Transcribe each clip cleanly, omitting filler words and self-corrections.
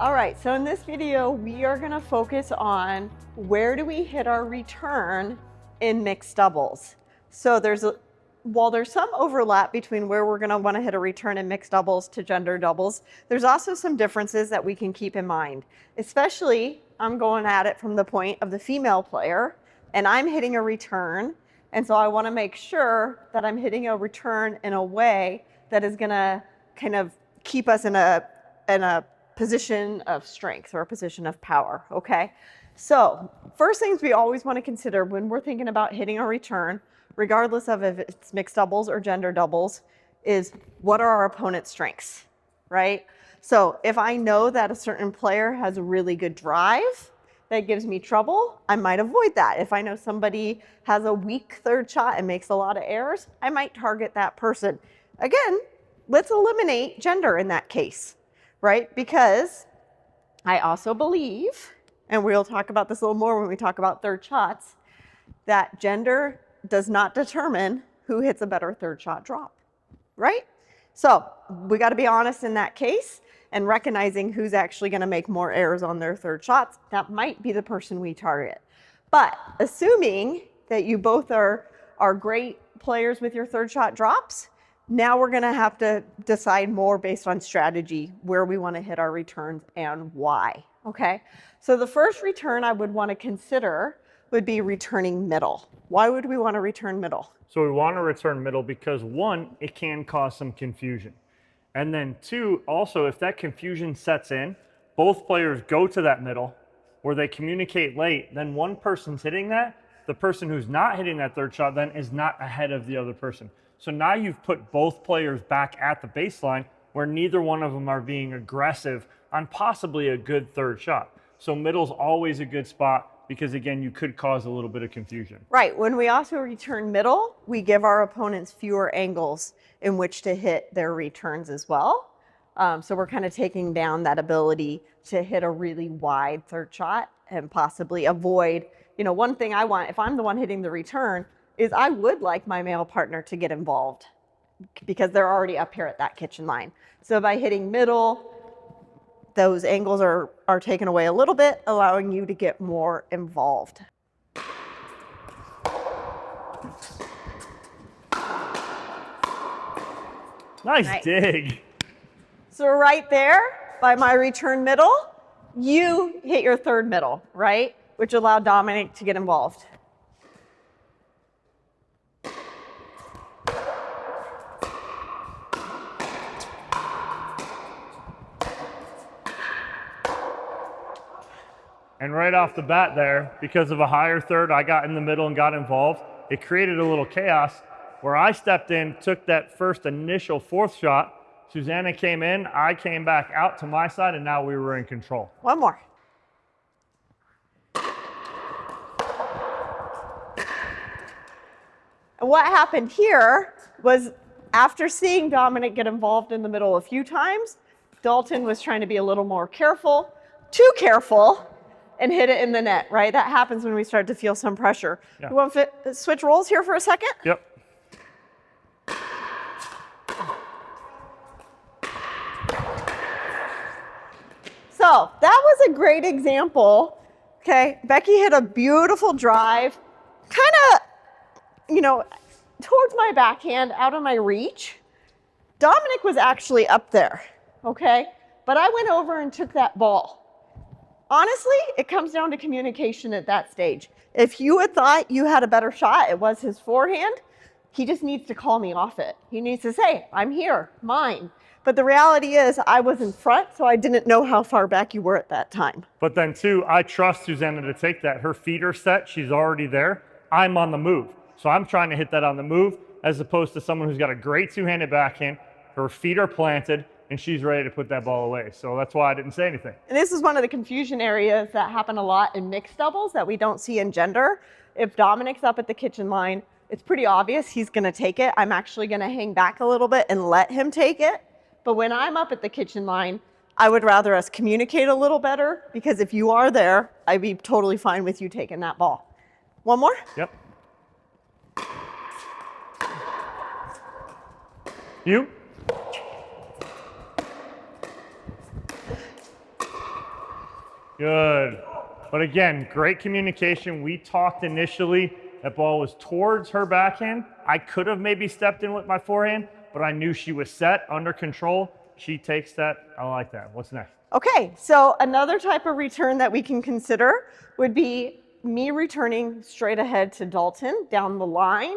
All right, so in this video, we are gonna focus on where do we hit our return in mixed doubles. So while there's some overlap between where we're gonna wanna hit a return in mixed doubles to gender doubles, there's also some differences that we can keep in mind. Especially, I'm going at it from the point of the female player, and I'm hitting a return, and so I wanna make sure that I'm hitting a return in a way that is gonna kind of keep us in a position of strength or a position of power, okay? So first things we always want to consider when we're thinking about hitting a return, regardless of if it's mixed doubles or gender doubles, is what are our opponent's strengths, right? So if I know that a certain player has a really good drive that gives me trouble, I might avoid that. If I know somebody has a weak third shot and makes a lot of errors, I might target that person. Again, let's eliminate gender in that case, right? Because I also believe, and we'll talk about this a little more when we talk about third shots, that gender does not determine who hits a better third shot drop, right? So we got to be honest in that case and recognizing who's actually going to make more errors on their third shots. That might be the person we target. But assuming that you both are great players with your third shot drops, now we're gonna have to decide more based on strategy where we wanna hit our returns and why, okay? So the first return I would wanna consider would be returning middle. Why would we wanna return middle? So we wanna return middle because one, it can cause some confusion. And then two, also if that confusion sets in, both players go to that middle where they communicate late, then one person's hitting that, the person who's not hitting that third shot then is not ahead of the other person. So now you've put both players back at the baseline where neither one of them are being aggressive on possibly a good third shot. So middle's always a good spot because again, you could cause a little bit of confusion. Right, when we also return middle, we give our opponents fewer angles in which to hit their returns as well. So we're kind of taking down that ability to hit a really wide third shot and possibly avoid, one thing I want, if I'm the one hitting the return, is I would like my male partner to get involved because they're already up here at that kitchen line. So by hitting middle, those angles are taken away a little bit, allowing you to get more involved. Nice dig. So right there, by my return middle, you hit your third middle, right? Which allowed Dominic to get involved. And right off the bat there, because of a higher third, I got in the middle and got involved. It created a little chaos where I stepped in, took that first initial fourth shot. Susannah came in, I came back out to my side, and now we were in control. One more. And what happened here was after seeing Dominic get involved in the middle a few times, Dalton was trying to be a little more careful, too careful, and hit it in the net, right? That happens when we start to feel some pressure. Yeah. You want to switch roles here for a second? Yep. So that was a great example, okay? Becky hit a beautiful drive, kind of, towards my backhand, out of my reach. Dominic was actually up there, okay? But I went over and took that ball. Honestly, it comes down to communication at that stage. If you had thought you had a better shot, it was his forehand, he just needs to call me off it. He needs to say, I'm here, mine. But the reality is I was in front, so I didn't know how far back you were at that time. But then too, I trust Susannah to take that. Her feet are set, she's already there. I'm on the move. So I'm trying to hit that on the move as opposed to someone who's got a great two-handed backhand, her feet are planted, and she's ready to put that ball away. So that's why I didn't say anything. And this is one of the confusion areas that happen a lot in mixed doubles that we don't see in gender. If Dominic's up at the kitchen line, it's pretty obvious he's gonna take it. I'm actually gonna hang back a little bit and let him take it. But when I'm up at the kitchen line, I would rather us communicate a little better because if you are there, I'd be totally fine with you taking that ball. One more? Yep. You? Good. But again, great communication. We talked initially. That ball was towards her backhand. I could have maybe stepped in with my forehand, but I knew she was set, under control. She takes that. I like that. What's next? Okay, so another type of return that we can consider would be me returning straight ahead to Dalton down the line.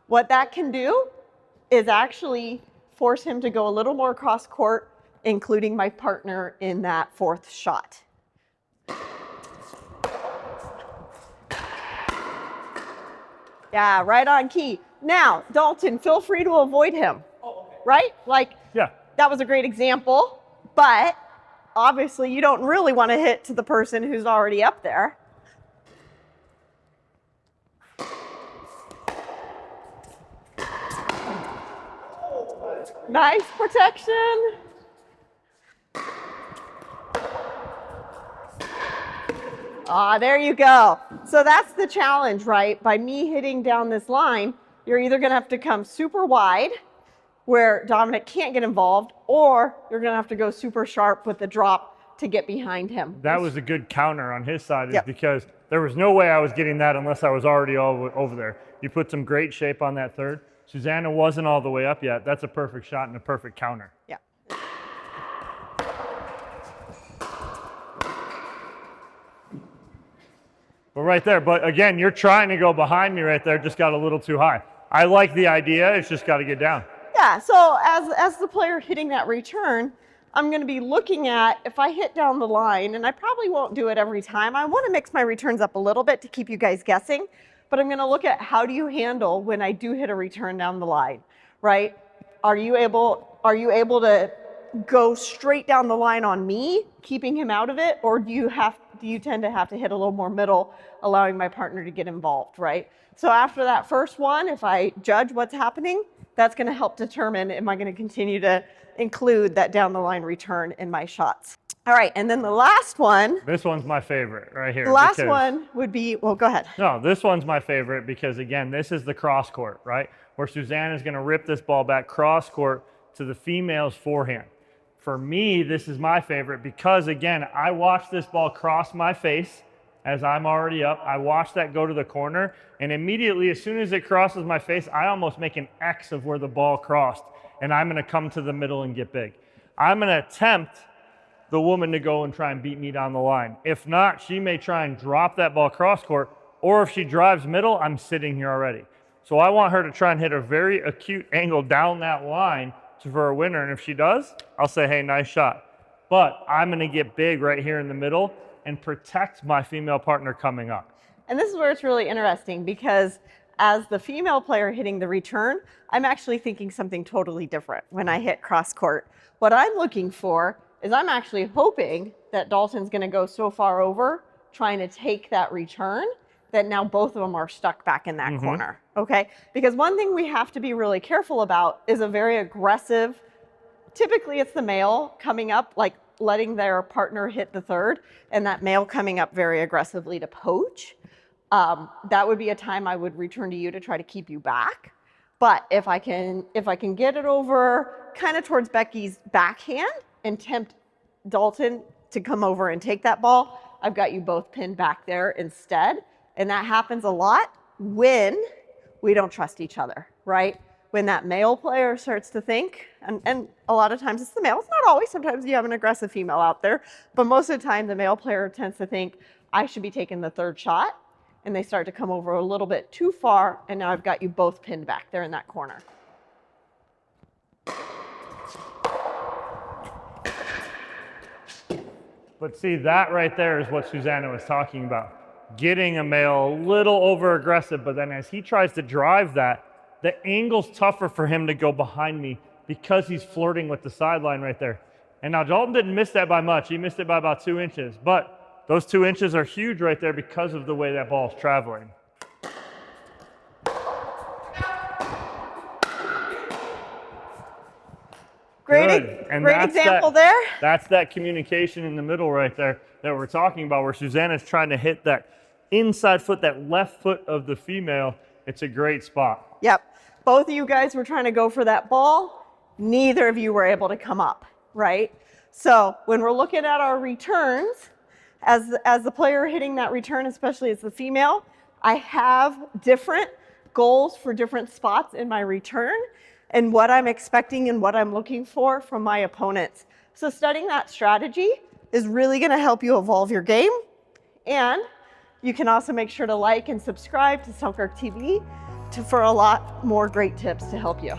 What that can do is actually force him to go a little more cross court, including my partner in that fourth shot. Yeah, right on key. Now, Dalton, feel free to avoid him, right? Like, Yeah. that was a great example, but obviously you don't really want to hit to the person who's already up there. Nice protection. Ah, there you go. So that's the challenge, right? By me hitting down this line, you're either going to have to come super wide where Dominic can't get involved, or you're going to have to go super sharp with the drop to get behind him. That was a good counter on his side, is Yep. because there was no way I was getting that unless I was already all over there. You put some great shape on that third. Susannah wasn't all the way up yet. That's a perfect shot and a perfect counter. Yeah. But right there, but again, you're trying to go behind me right there, just got a little too high. I like the idea, it's just got to get down. Yeah, so as the player hitting that return, I'm going to be looking at, if I hit down the line, and I probably won't do it every time. I want to mix my returns up a little bit to keep you guys guessing, but I'm going to look at how do you handle when I do hit a return down the line, right? Are you able to go straight down the line on me, keeping him out of it, or do you tend to have to hit a little more middle, allowing my partner to get involved, right? So after that first one, if I judge what's happening, that's going to help determine, am I going to continue to include that down the line return in my shots. All right, and then the last one. This one's my favorite right here. The last one would be, well, go ahead. No, this one's my favorite because, again, this is the cross court, right? Where Susannah's going to rip this ball back cross court to the female's forehand. For me, this is my favorite because, again, I watched this ball cross my face as I'm already up. I watched that go to the corner, and immediately, as soon as it crosses my face, I almost make an X of where the ball crossed, and I'm going to come to the middle and get big. I'm going to attempt the woman to go and try and beat me down the line. If not, she may try and drop that ball cross court, or if she drives middle, I'm sitting here already. So I want her to try and hit a very acute angle down that line for a winner, and if she does, I'll say, hey, nice shot. But I'm going to get big right here in the middle and protect my female partner coming up. And this is where it's really interesting because as the female player hitting the return, I'm actually thinking something totally different when I hit cross court. What I'm looking for is I'm actually hoping that Dalton's going to go so far over trying to take that return that now both of them are stuck back in that corner, okay? Because one thing we have to be really careful about is a very aggressive, typically it's the male coming up, like letting their partner hit the third, and that male coming up very aggressively to poach. That would be a time I would return to you to try to keep you back. But if I can get it over kind of towards Becky's backhand and tempt Dalton to come over and take that ball, I've got you both pinned back there instead. And that happens a lot when we don't trust each other, right? When that male player starts to think, and a lot of times it's the male, it's not always, sometimes you have an aggressive female out there, but most of the time the male player tends to think, I should be taking the third shot, and they start to come over a little bit too far, and now I've got you both pinned back there in that corner. But see, that right there is what Susannah was talking about. Getting a male a little over aggressive, but then as he tries to drive that, the angle's tougher for him to go behind me because he's flirting with the sideline right there. And now Dalton didn't miss that by much. He missed it by about 2 inches, but those 2 inches are huge right there because of the way that ball's traveling. Great example there. That's that communication in the middle right there that we're talking about, where Susannah's trying to hit that inside foot, that left foot of the female. It's a great spot. Yep. Both of you guys were trying to go for that ball. Neither of you were able to come up, right? So when we're looking at our returns, as the player hitting that return, especially as the female, I have different goals for different spots in my return and what I'm expecting and what I'm looking for from my opponents. So studying that strategy is really going to help you evolve your game. And you can also make sure to like and subscribe to Selkirk TV for a lot more great tips to help you.